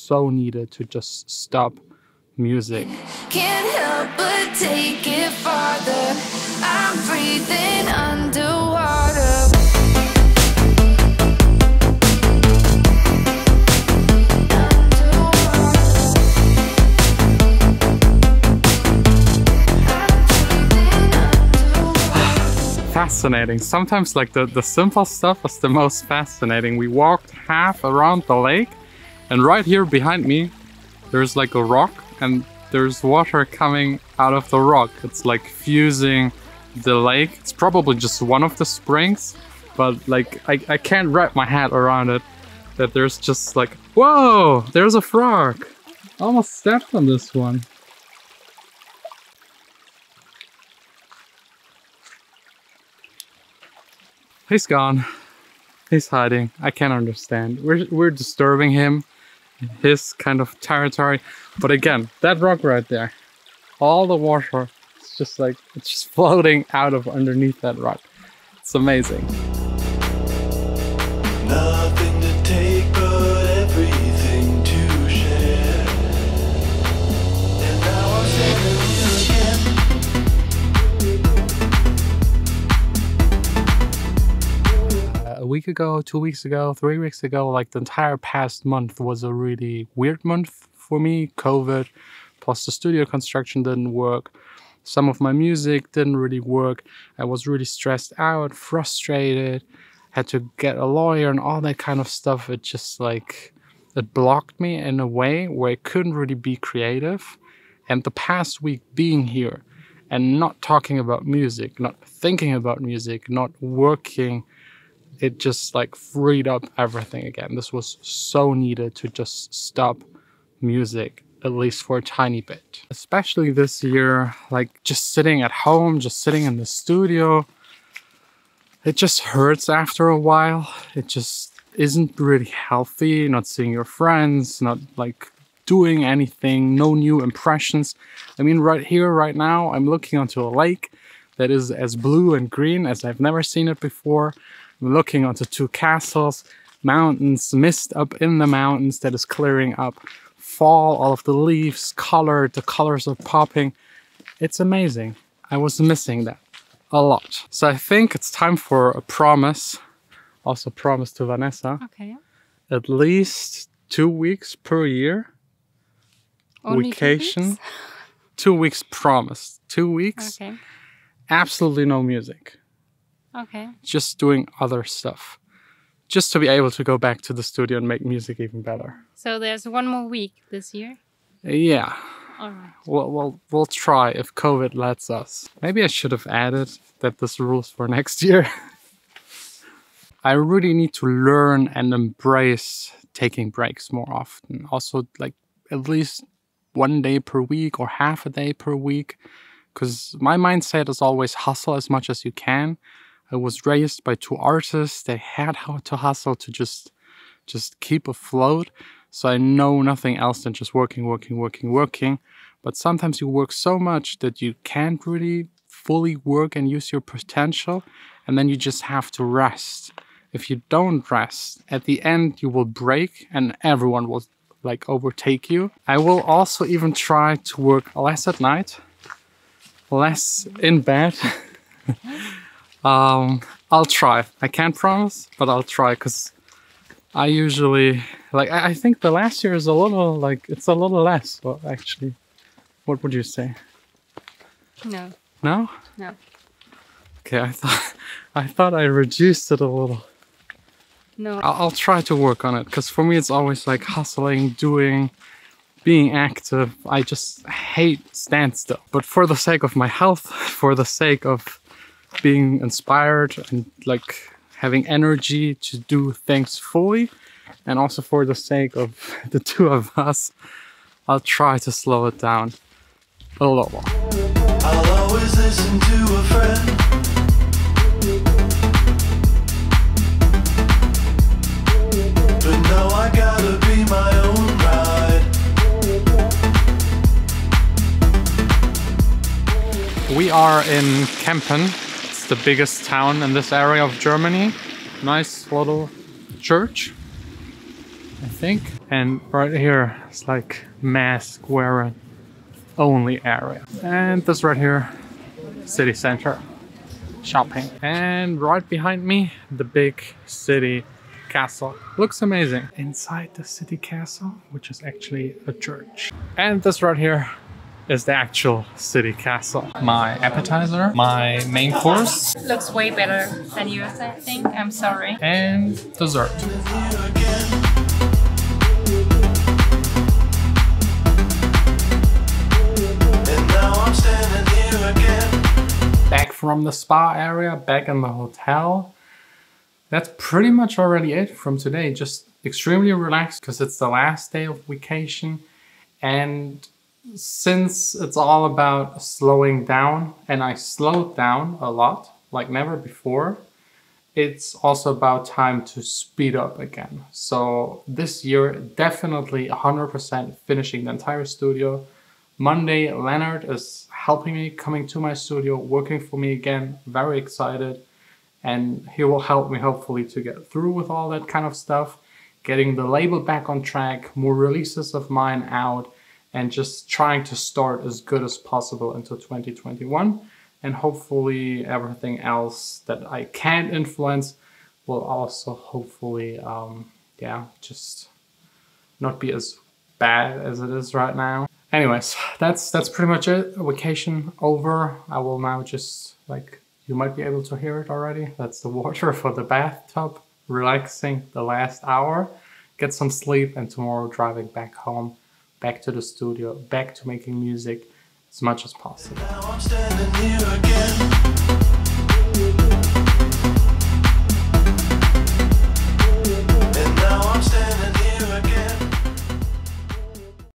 so needed to just stop music. Can't help but take it farther. I'm breathing underwater. Fascinating. Sometimes like the simple stuff is the most fascinating. We walked half around the lake, and right here behind me there's like a rock, and there's water coming out of the rock. It's like fusing the lake. It's probably just one of the springs, but like I can't wrap my head around it, that there's just like, whoa, there's a frog. I almost stepped on this one. He's gone. He's hiding. I can't understand. We're disturbing him in his kind of territory. But again, that rock right there, all the water, it's just like, it's just floating out of underneath that rock. It's amazing. Nothing to take but everything to share. And now I'm standing here again. A week ago, 2 weeks ago, 3 weeks ago, like the entire past month was a really weird month for me. COVID, plus the studio construction didn't work. Some of my music didn't really work. I was really stressed out, frustrated, had to get a lawyer and all that kind of stuff. It just like, it blocked me in a way where I couldn't really be creative. And the past week being here and not talking about music, not thinking about music, not working, it just like freed up everything again. This was so needed to just stop music, at least for a tiny bit. Especially this year, like just sitting at home, just sitting in the studio, it just hurts after a while. It just isn't really healthy, not seeing your friends, not like doing anything, no new impressions. I mean, right here, right now, I'm looking onto a lake that is as blue and green as I've never seen it before. I'm looking onto two castles, mountains, mist up in the mountains that is clearing up, fall, all of the leaves colored, the colors are popping. It's amazing. I was missing that a lot. So I think it's time for a promise, also promise to Vanessa. Okay. At least 2 weeks per year. Only vacation. 2 weeks? 2 weeks promised. 2 weeks. Okay. Absolutely no music. Okay. Just doing other stuff. Just to be able to go back to the studio and make music even better. So there's 1 more week this year? Yeah. All right. We'll try if COVID lets us. Maybe I should have added that this rules for next year. I really need to learn and embrace taking breaks more often. Also, like at least 1 day per week or half a day per week. Because my mindset is always hustle as much as you can. I was raised by 2 artists. They had how to hustle to just keep afloat. So I know nothing else than just working. But sometimes you work so much that you can't really fully work and use your potential. And then you just have to rest. If you don't rest, at the end you will break and everyone will like overtake you. I will also even try to work less at night, less in bed. I'll try. I can't promise, but I'll try, because I usually, like, I think the last year is a little, like, it's a little less. Well, actually, what would you say? No. No? No. Okay, I thought I reduced it a little. No. I'll try to work on it, because for me it's always like hustling, doing, being active. I just hate standstill. But for the sake of my health, for the sake of being inspired and like having energy to do things fully, and also for the sake of the 2 of us, I'll try to slow it down a little. I'll always listen to a friend. But now I gotta be my own bride. We are in Kempen. It's the biggest town in this area of Germany. Nice little church. I think. And right here is like mask wearing only area. And this right here, city center, shopping. And right behind me, the big city castle. Looks amazing. Inside the city castle, which is actually a church. And this right here is the actual city castle. My appetizer, my main course, Looks way better than yours, I think. I'm sorry. and dessert. And now I'm standing here again. Back from the spa area, back in the hotel. That's pretty much already it from today. Just extremely relaxed because it's the last day of vacation. And since it's all about slowing down, and I slowed down a lot, like never before, it's also about time to speed up again. So this year, definitely 100% finishing the entire studio. Monday, Leonard is helping me, coming to my studio, working for me again. Very excited. And he will help me hopefully to get through with all that kind of stuff, getting the label back on track, more releases of mine out, and just trying to start as good as possible into 2021. And hopefully everything else that I can influence will also hopefully, just not be as bad as it is right now. Anyways, that's pretty much it. Vacation over. I will now just, like, you might be able to hear it already. That's the water for the bathtub. Relaxing the last hour. Get some sleep, and tomorrow driving back home, back to the studio, back to making music as much as possible. Now I'm standing here again.